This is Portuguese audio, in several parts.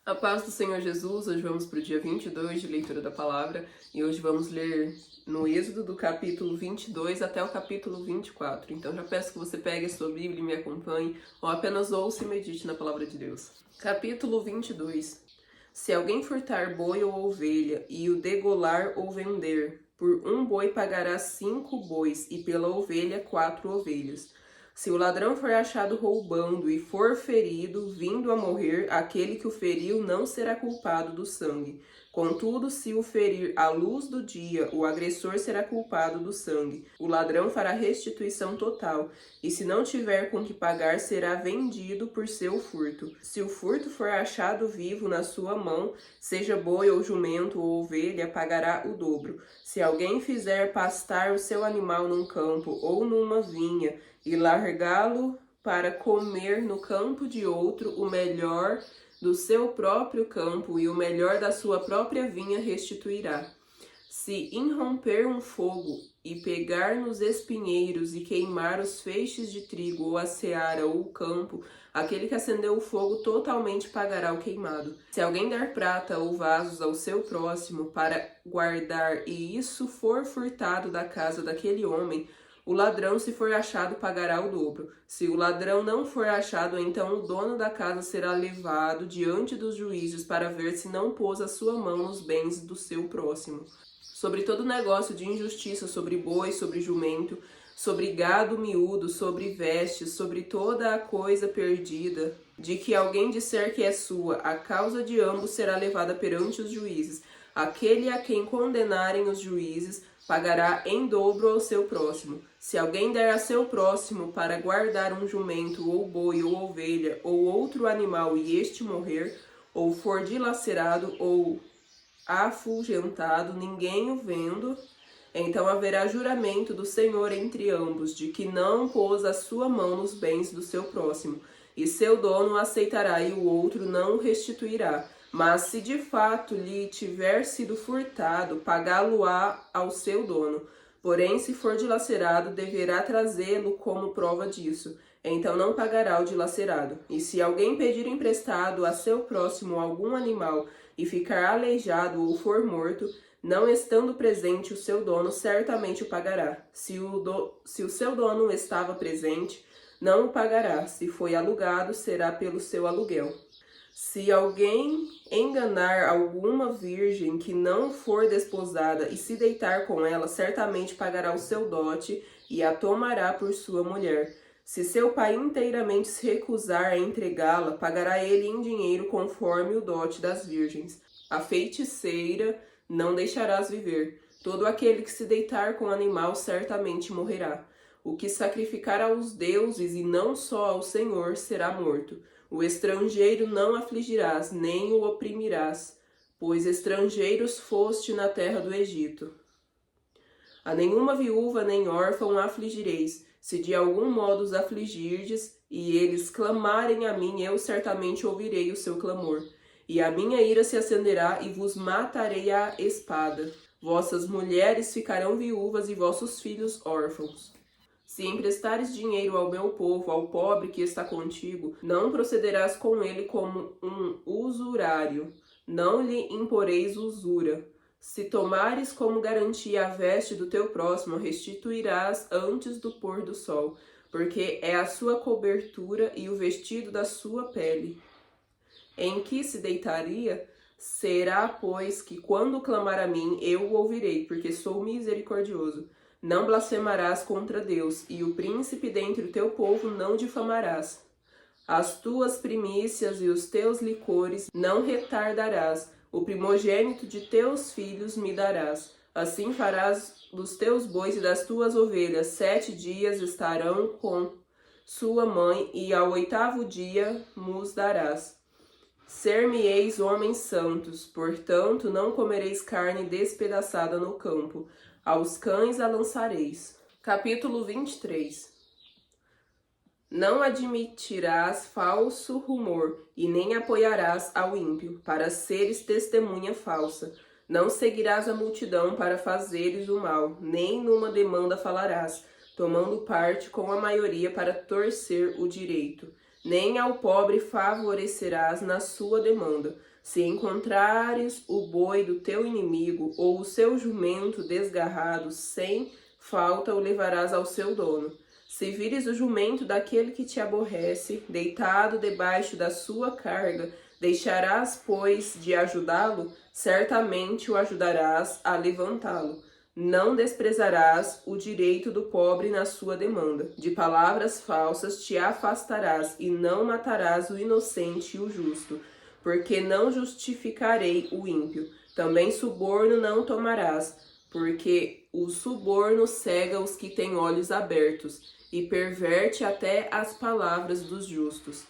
A paz do Senhor Jesus, hoje vamos para o dia 22 de leitura da palavra e hoje vamos ler no Êxodo do capítulo 22 até o capítulo 24. Então já peço que você pegue a sua Bíblia e me acompanhe ou apenas ouça e medite na palavra de Deus. Capítulo 22. Se alguém furtar boi ou ovelha e o degolar ou vender, por um boi pagará 5 bois e pela ovelha 4 ovelhas. Se o ladrão for achado roubando e for ferido, vindo a morrer, aquele que o feriu não será culpado do sangue. Contudo, se o ferir à luz do dia, o agressor será culpado do sangue. O ladrão fará restituição total, e se não tiver com que pagar, será vendido por seu furto. Se o furto for achado vivo na sua mão, seja boi ou jumento ou ovelha, pagará o dobro. Se alguém fizer pastar o seu animal num campo ou numa vinha, e largá-lo para comer no campo de outro, o melhor do seu próprio campo e o melhor da sua própria vinha restituirá. Se irromper um fogo e pegar nos espinheiros e queimar os feixes de trigo ou a seara ou o campo, aquele que acendeu o fogo totalmente pagará o queimado. Se alguém der prata ou vasos ao seu próximo para guardar e isso for furtado da casa daquele homem, o ladrão, se for achado, pagará o dobro. Se o ladrão não for achado, então o dono da casa será levado diante dos juízes para ver se não pôs a sua mão nos bens do seu próximo. Sobre todo negócio de injustiça, sobre boi, sobre jumento, sobre gado miúdo, sobre vestes, sobre toda a coisa perdida, de que alguém disser que é sua, a causa de ambos será levada perante os juízes. Aquele a quem condenarem os juízes pagará em dobro ao seu próximo. Se alguém der a seu próximo para guardar um jumento, ou boi, ou ovelha, ou outro animal, e este morrer, ou for dilacerado, ou afugentado, ninguém o vendo, então haverá juramento do Senhor entre ambos, de que não pôs a sua mão nos bens do seu próximo, e seu dono aceitará e o outro não o restituirá. Mas se de fato lhe tiver sido furtado, pagá-lo-á ao seu dono. Porém, se for dilacerado, deverá trazê-lo como prova disso. Então não pagará o dilacerado. E se alguém pedir emprestado a seu próximo algum animal e ficar aleijado ou for morto, não estando presente o seu dono, certamente o pagará. Se o seu dono estava presente, não o pagará. Se foi alugado, será pelo seu aluguel. Se alguém enganar alguma virgem que não for desposada e se deitar com ela, certamente pagará o seu dote e a tomará por sua mulher. Se seu pai inteiramente se recusar a entregá-la, pagará ele em dinheiro conforme o dote das virgens. A feiticeira não deixarás viver. Todo aquele que se deitar com animal certamente morrerá. O que sacrificar aos deuses e não só ao Senhor será morto. O estrangeiro não afligirás, nem o oprimirás, pois estrangeiros foste na terra do Egito. A nenhuma viúva nem órfão afligireis. Se de algum modo os afligirdes, e eles clamarem a mim, eu certamente ouvirei o seu clamor. E a minha ira se acenderá, e vos matarei à espada. Vossas mulheres ficarão viúvas, e vossos filhos órfãos. Se emprestares dinheiro ao meu povo, ao pobre que está contigo, não procederás com ele como um usurário, não lhe imporeis usura. Se tomares como garantia a veste do teu próximo, restituirás antes do pôr do sol, porque é a sua cobertura e o vestido da sua pele. Em que se deitaria? Será, pois, que quando clamar a mim, eu o ouvirei, porque sou misericordioso. Não blasfemarás contra Deus, e o príncipe dentre o teu povo não difamarás. As tuas primícias e os teus licores não retardarás, o primogênito de teus filhos me darás. Assim farás dos teus bois e das tuas ovelhas, 7 dias estarão com sua mãe, e ao 8º dia mos darás. Ser-me-eis homens santos, portanto não comereis carne despedaçada no campo. Aos cães a lançareis. Capítulo 23. Não admitirás falso rumor, e nem apoiarás ao ímpio, para seres testemunha falsa. Não seguirás a multidão para fazeres o mal, nem numa demanda falarás, tomando parte com a maioria para torcer o direito. nem ao pobre favorecerás na sua demanda. Se encontrares o boi do teu inimigo ou o seu jumento desgarrado, sem falta o levarás ao seu dono. Se vires o jumento daquele que te aborrece, deitado debaixo da sua carga, deixarás, pois, de ajudá-lo? Certamente o ajudarás a levantá-lo. Não desprezarás o direito do pobre na sua demanda. De palavras falsas te afastarás e não matarás o inocente e o justo, porque não justificarei o ímpio. Também suborno não tomarás, porque o suborno cega os que têm olhos abertos e perverte até as palavras dos justos.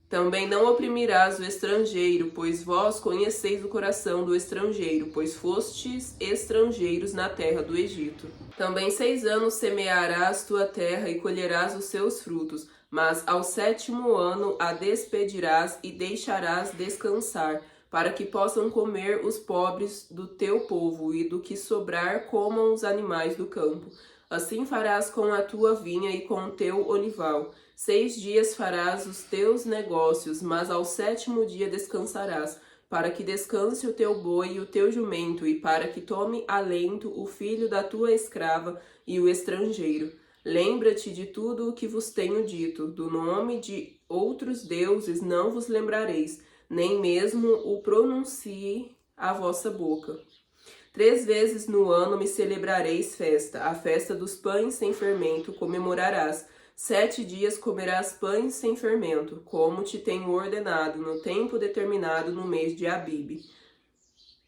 Também não oprimirás o estrangeiro, pois vós conheceis o coração do estrangeiro, pois fostes estrangeiros na terra do Egito. Também 6 anos semearás tua terra e colherás os seus frutos, mas ao 7º ano a despedirás e deixarás descansar, para que possam comer os pobres do teu povo, e do que sobrar comam os animais do campo. Assim farás com a tua vinha e com o teu olival. 6 dias farás os teus negócios, mas ao 7º dia descansarás, para que descanse o teu boi e o teu jumento, e para que tome alento o filho da tua escrava e o estrangeiro. Lembra-te de tudo o que vos tenho dito, do nome de outros deuses não vos lembrareis, nem mesmo o pronuncie a vossa boca. 3 vezes no ano me celebrareis festa, a festa dos pães sem fermento comemorarás. 7 dias comerás pães sem fermento, como te tenho ordenado, no tempo determinado no mês de Abibe.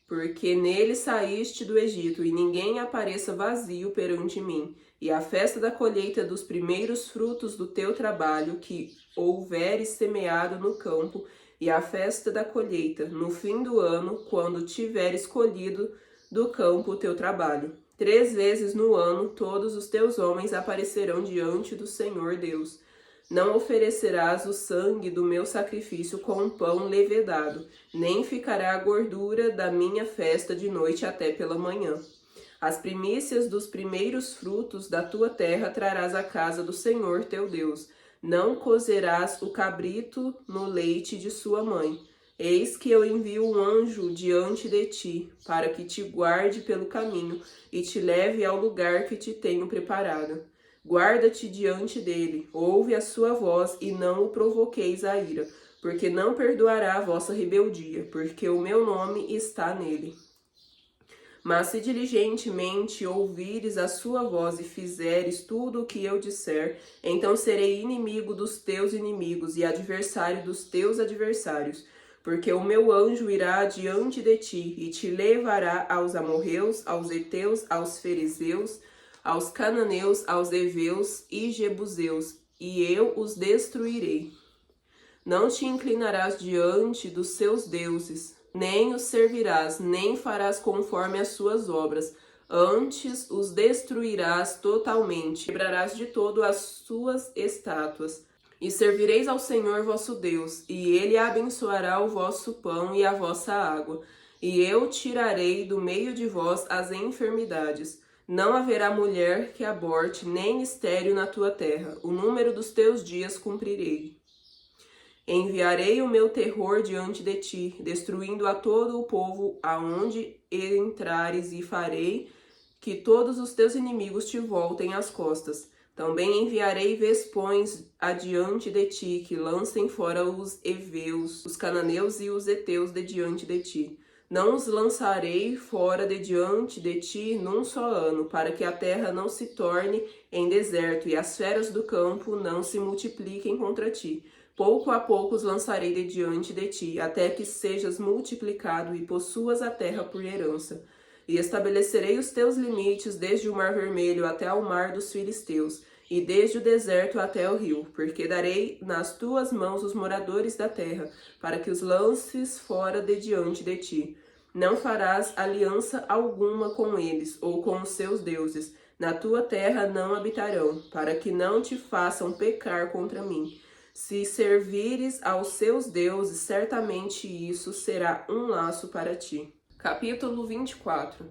Porque nele saíste do Egito, e ninguém apareça vazio perante mim. E a festa da colheita dos primeiros frutos do teu trabalho, que houveres semeado no campo, e a festa da colheita, no fim do ano, quando tiveres colhido do campo o teu trabalho. 3 vezes no ano todos os teus homens aparecerão diante do Senhor Deus. Não oferecerás o sangue do meu sacrifício com pão levedado, nem ficará a gordura da minha festa de noite até pela manhã. As primícias dos primeiros frutos da tua terra trarás à casa do Senhor teu Deus. Não cozerás o cabrito no leite de sua mãe. Eis que eu envio um anjo diante de ti, para que te guarde pelo caminho e te leve ao lugar que te tenho preparado. Guarda-te diante dele, ouve a sua voz e não o provoqueis a ira, porque não perdoará a vossa rebeldia, porque o meu nome está nele. Mas se diligentemente ouvires a sua voz e fizeres tudo o que eu disser, então serei inimigo dos teus inimigos e adversário dos teus adversários. Porque o meu anjo irá diante de ti e te levará aos amorreus, aos heteus, aos fariseus, aos cananeus, aos heveus e jebuseus, e eu os destruirei. Não te inclinarás diante dos seus deuses, nem os servirás, nem farás conforme as suas obras. Antes os destruirás totalmente, quebrarás de todo as suas estátuas. E servireis ao Senhor vosso Deus, e ele abençoará o vosso pão e a vossa água. E eu tirarei do meio de vós as enfermidades. Não haverá mulher que aborte, nem estéril na tua terra. O número dos teus dias cumprirei. Enviarei o meu terror diante de ti, destruindo a todo o povo aonde entrares, e farei que todos os teus inimigos te voltem as costas. Também enviarei vespões adiante de ti, que lancem fora os heveus, os cananeus e os heteus de diante de ti. Não os lançarei fora de diante de ti num só ano, para que a terra não se torne em deserto e as feras do campo não se multipliquem contra ti. Pouco a pouco os lançarei de diante de ti, até que sejas multiplicado e possuas a terra por herança. E estabelecerei os teus limites desde o mar vermelho até ao mar dos filisteus, e desde o deserto até o rio, porque darei nas tuas mãos os moradores da terra, para que os lances fora de diante de ti. Não farás aliança alguma com eles, ou com os seus deuses. Na tua terra não habitarão, para que não te façam pecar contra mim. Se servires aos seus deuses, certamente isso será um laço para ti. Capítulo 24.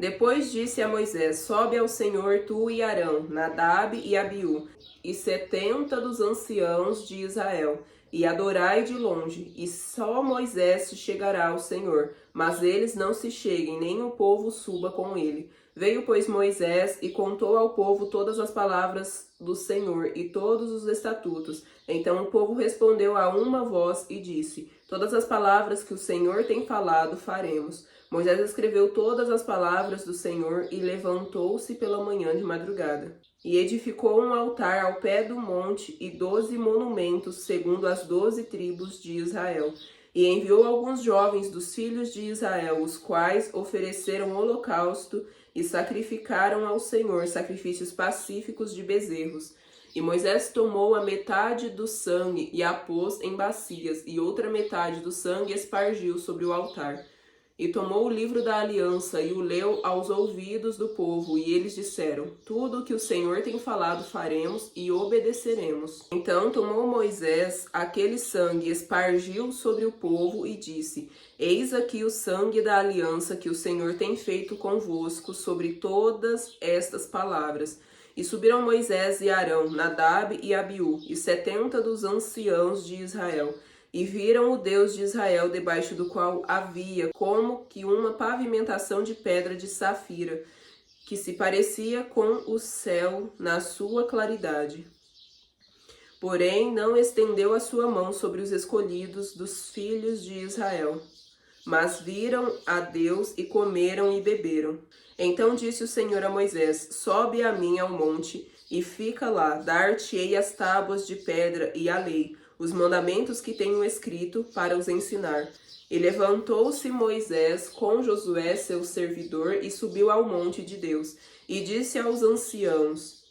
Depois disse a Moisés: sobe ao Senhor tu e Arão, Nadab e Abiú, e 70 dos anciãos de Israel, e adorai de longe, e só Moisés se chegará ao Senhor, mas eles não se cheguem, nem o povo suba com ele. Veio, pois, Moisés e contou ao povo todas as palavras do Senhor e todos os estatutos. Então o povo respondeu a uma voz e disse: todas as palavras que o Senhor tem falado faremos. Moisés escreveu todas as palavras do Senhor e levantou-se pela manhã de madrugada. E edificou um altar ao pé do monte e 12 monumentos, segundo as 12 tribos de Israel. E enviou alguns jovens dos filhos de Israel, os quais ofereceram holocausto e sacrificaram ao Senhor sacrifícios pacíficos de bezerros. E Moisés tomou a metade do sangue e a pôs em bacias, e outra metade do sangue espargiu sobre o altar. E tomou o livro da aliança e o leu aos ouvidos do povo, e eles disseram: tudo o que o Senhor tem falado faremos e obedeceremos. Então tomou Moisés aquele sangue, espargiu sobre o povo e disse: eis aqui o sangue da aliança que o Senhor tem feito convosco sobre todas estas palavras. E subiram Moisés e Arão, Nadab e Abiú, e 70 dos anciãos de Israel, e viram o Deus de Israel, debaixo do qual havia como que uma pavimentação de pedra de safira, que se parecia com o céu na sua claridade. Porém, não estendeu a sua mão sobre os escolhidos dos filhos de Israel. Mas viram a Deus e comeram e beberam. Então disse o Senhor a Moisés: sobe a mim ao monte e fica lá, dar-te-ei as tábuas de pedra e a lei, os mandamentos que tenho escrito para os ensinar. E levantou-se Moisés com Josué, seu servidor, e subiu ao monte de Deus. E disse aos anciãos: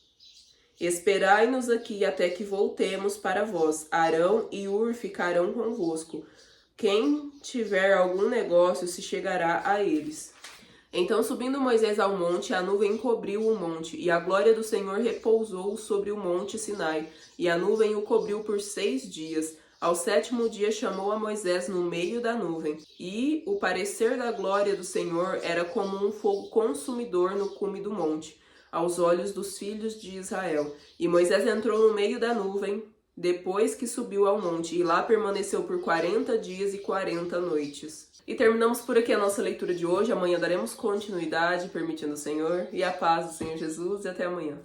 esperai-nos aqui até que voltemos para vós. Arão e Ur ficarão convosco. Quem tiver algum negócio se chegará a eles. Então, subindo Moisés ao monte, a nuvem cobriu o monte, e a glória do Senhor repousou sobre o monte Sinai, e a nuvem o cobriu por 6 dias. Ao 7º dia chamou a Moisés no meio da nuvem, e o parecer da glória do Senhor era como um fogo consumidor no cume do monte, aos olhos dos filhos de Israel. E Moisés entrou no meio da nuvem, depois que subiu ao monte, e lá permaneceu por 40 dias e 40 noites. E terminamos por aqui a nossa leitura de hoje. Amanhã daremos continuidade, permitindo o Senhor, e a paz do Senhor Jesus, e até amanhã.